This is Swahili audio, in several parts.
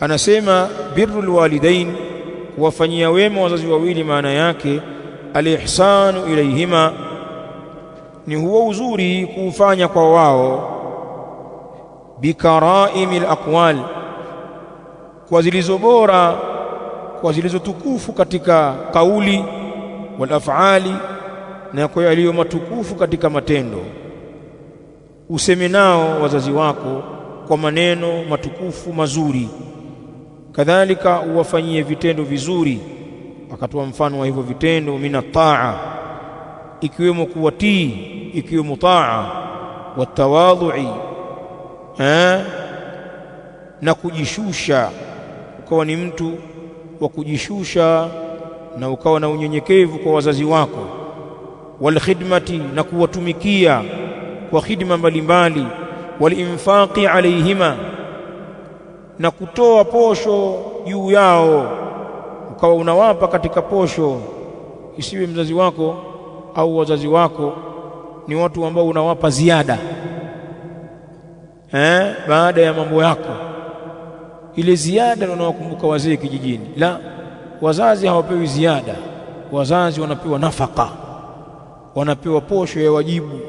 Anasema birrul walidain, kuwafanyia wema wazazi wawili, maana yake alihsanu ilayhima, ni huo uzuri kuufanya kwa wao, bikaraimil aqwal, kwa zilizo bora, kwa zilizo tukufu katika kauli, wal af'ali, na kwa yaliyo matukufu katika matendo. Useme nao wazazi wako kwa maneno matukufu mazuri, kadhalika uwafanyie vitendo vizuri. Akatoa mfano wa hivyo vitendo, mina taa, ikiwemo kuwatii, ikiwemo taa, watawadhui, na kujishusha, ukawa ni mtu wa kujishusha na ukawa na unyenyekevu kwa wazazi wako. Walkhidmati, na kuwatumikia kwa khidma mbalimbali. Walinfaqi alayhima, na kutoa posho juu yao, ukawa unawapa katika posho. Isiwe mzazi wako au wazazi wako ni watu ambao unawapa ziada baada ya mambo yako, ile ziada ndio unawakumbuka wazee kijijini. La, wazazi hawapewi ziada, wazazi wanapewa nafaka, wanapewa posho ya wajibu,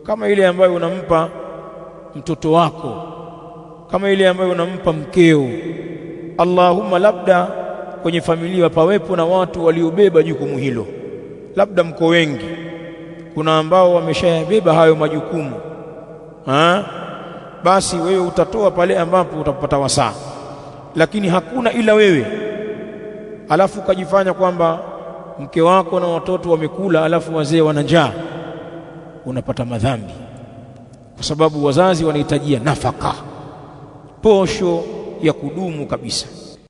kama ile ambayo unampa mtoto wako, kama ile ambayo unampa mkeo. Allahumma, labda kwenye familia pawepo na watu waliobeba jukumu hilo, labda mko wengi, kuna ambao wameshayabeba hayo majukumu, basi wewe utatoa pale ambapo utapata wasaa, lakini hakuna ila wewe, alafu ukajifanya kwamba mke wako na watoto wamekula, alafu wazee wana njaa, unapata madhambi, kwa sababu wazazi wanahitajia nafaka, posho ya kudumu kabisa.